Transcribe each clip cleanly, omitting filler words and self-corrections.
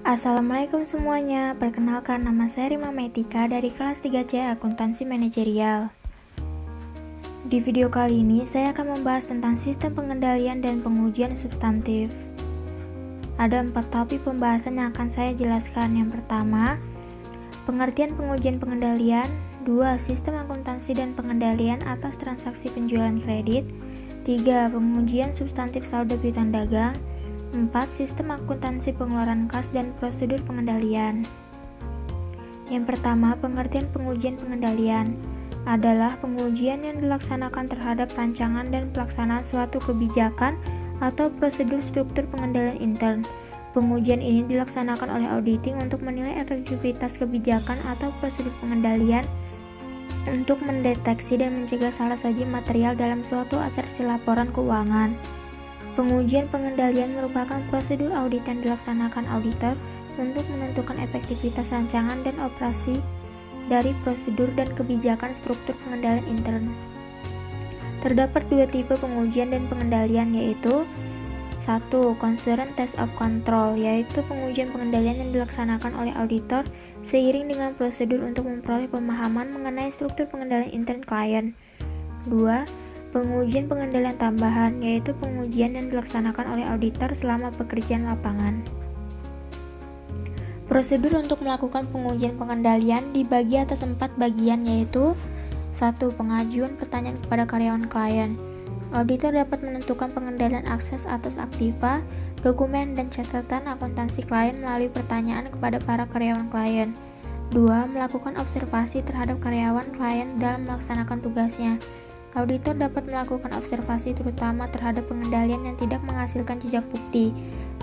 Assalamualaikum semuanya, perkenalkan nama saya Rima Metika dari kelas 3C Akuntansi Manajerial. Di video kali ini saya akan membahas tentang sistem pengendalian dan pengujian substantif. Ada 4 topik pembahasan yang akan saya jelaskan. Yang pertama, pengertian pengujian pengendalian. 2. Sistem akuntansi dan pengendalian atas transaksi penjualan kredit. 3. Pengujian substantif saldo piutang dagang. 4. Sistem akuntansi pengeluaran kas dan prosedur pengendalian. Yang pertama, pengertian pengujian pengendalian adalah pengujian yang dilaksanakan terhadap rancangan dan pelaksanaan suatu kebijakan atau prosedur struktur pengendalian intern. Pengujian ini dilaksanakan oleh auditing untuk menilai efektivitas kebijakan atau prosedur pengendalian untuk mendeteksi dan mencegah salah saji material dalam suatu asersi laporan keuangan. Pengujian pengendalian merupakan prosedur audit yang dilaksanakan auditor untuk menentukan efektivitas rancangan dan operasi dari prosedur dan kebijakan struktur pengendalian intern. Terdapat 2 tipe pengujian dan pengendalian, yaitu 1. Concurrent test of control, yaitu pengujian pengendalian yang dilaksanakan oleh auditor seiring dengan prosedur untuk memperoleh pemahaman mengenai struktur pengendalian intern klien. 2. Pengujian pengendalian tambahan, yaitu pengujian yang dilaksanakan oleh auditor selama pekerjaan lapangan. Prosedur untuk melakukan pengujian pengendalian dibagi atas 4 bagian, yaitu 1. Pengajuan pertanyaan kepada karyawan klien. Auditor dapat menentukan pengendalian akses atas aktiva, dokumen, dan catatan akuntansi klien melalui pertanyaan kepada para karyawan klien. 2. Melakukan observasi terhadap karyawan klien dalam melaksanakan tugasnya. Auditor dapat melakukan observasi terutama terhadap pengendalian yang tidak menghasilkan jejak bukti.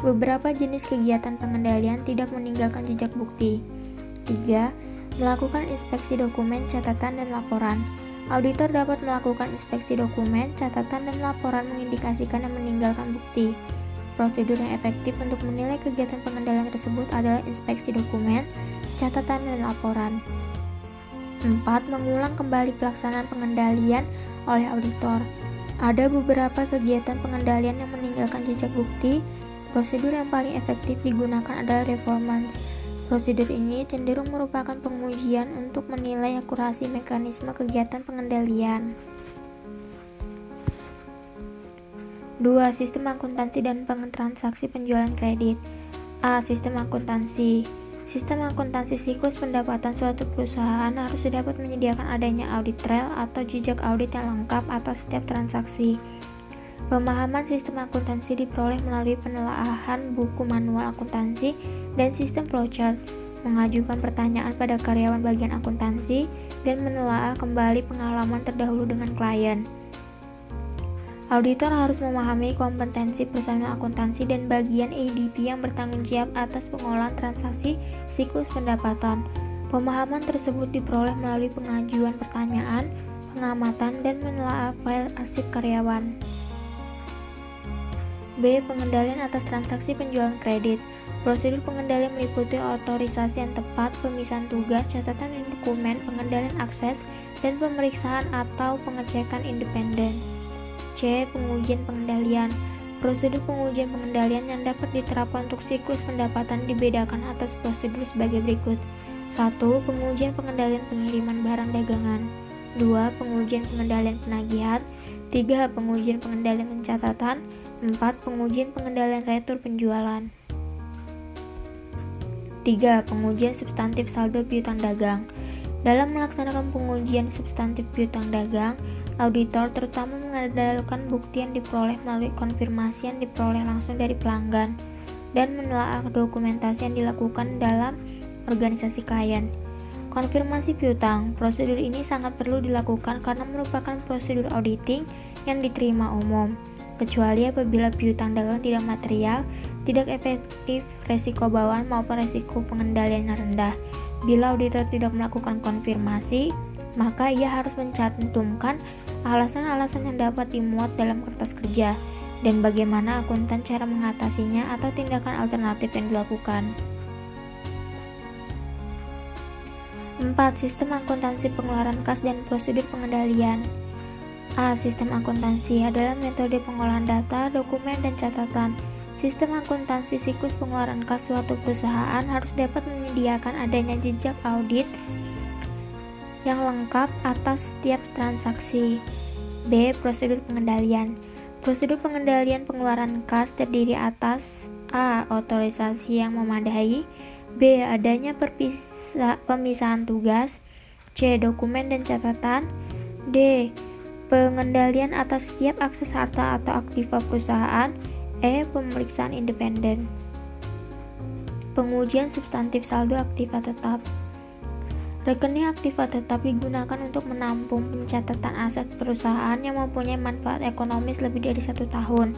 Beberapa jenis kegiatan pengendalian tidak meninggalkan jejak bukti. 3. Melakukan inspeksi dokumen, catatan, dan laporan. Auditor dapat melakukan inspeksi dokumen, catatan, dan laporan mengindikasikan dan meninggalkan bukti. Prosedur yang efektif untuk menilai kegiatan pengendalian tersebut adalah inspeksi dokumen, catatan, dan laporan. 4. Mengulang kembali pelaksanaan pengendalian oleh auditor. Ada beberapa kegiatan pengendalian yang meninggalkan jejak bukti. Prosedur yang paling efektif digunakan adalah performance. Prosedur ini cenderung merupakan pengujian untuk menilai akurasi mekanisme kegiatan pengendalian. 2. Sistem akuntansi dan transaksi penjualan kredit. A. Sistem akuntansi. Sistem akuntansi siklus pendapatan suatu perusahaan harus dapat menyediakan adanya audit trail atau jejak audit yang lengkap atas setiap transaksi. Pemahaman sistem akuntansi diperoleh melalui penelaahan buku manual akuntansi dan sistem flowchart, mengajukan pertanyaan pada karyawan bagian akuntansi, dan menelaah kembali pengalaman terdahulu dengan klien. Auditor harus memahami kompetensi personel akuntansi dan bagian ADP yang bertanggung jawab atas pengolahan transaksi siklus pendapatan. Pemahaman tersebut diperoleh melalui pengajuan pertanyaan, pengamatan, dan menelaah file arsip karyawan. B. Pengendalian atas transaksi penjualan kredit. Prosedur pengendalian meliputi otorisasi yang tepat, pemisahan tugas, catatan dan dokumen, pengendalian akses, dan pemeriksaan atau pengecekan independen. C. Pengujian pengendalian. Prosedur pengujian pengendalian yang dapat diterapkan untuk siklus pendapatan dibedakan atas prosedur sebagai berikut. 1. Pengujian pengendalian pengiriman barang dagangan. 2. Pengujian pengendalian penagihan. 3. Pengujian pengendalian pencatatan. 4. Pengujian pengendalian retur penjualan. 3. Pengujian substantif saldo piutang dagang. Dalam melaksanakan pengujian substantif piutang dagang, auditor terutama mengandalkan bukti yang diperoleh melalui konfirmasi yang diperoleh langsung dari pelanggan dan menelaah dokumentasi yang dilakukan dalam organisasi klien. Konfirmasi piutang. Prosedur ini sangat perlu dilakukan karena merupakan prosedur auditing yang diterima umum, kecuali apabila piutang dagang tidak material, tidak efektif, resiko bawaan maupun resiko pengendalian yang rendah. Bila auditor tidak melakukan konfirmasi, maka ia harus mencantumkan alasan-alasan yang dapat dimuat dalam kertas kerja dan bagaimana akuntan cara mengatasinya atau tindakan alternatif yang dilakukan. 4. Sistem akuntansi pengeluaran kas dan prosedur pengendalian. A. Sistem akuntansi adalah metode pengolahan data, dokumen, dan catatan. Sistem akuntansi siklus pengeluaran kas suatu perusahaan harus dapat menyediakan adanya jejak audit yang lengkap atas setiap transaksi. B. Prosedur pengendalian. Prosedur pengendalian pengeluaran kas terdiri atas A. Otorisasi yang memadai, B. Adanya pemisahan tugas, C. Dokumen dan catatan, D. Pengendalian atas setiap akses harta atau aktiva perusahaan, E. Pemeriksaan independen. Pengujian substantif saldo aktiva tetap. Rekening aktiva tetap digunakan untuk menampung pencatatan aset perusahaan yang mempunyai manfaat ekonomis lebih dari 1 tahun.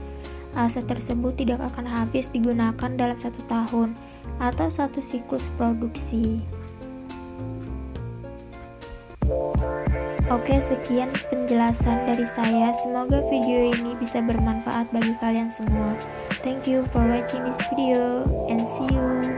Aset tersebut tidak akan habis digunakan dalam 1 tahun atau 1 siklus produksi. Oke, sekian penjelasan dari saya. Semoga video ini bisa bermanfaat bagi kalian semua. Thank you for watching this video and see you.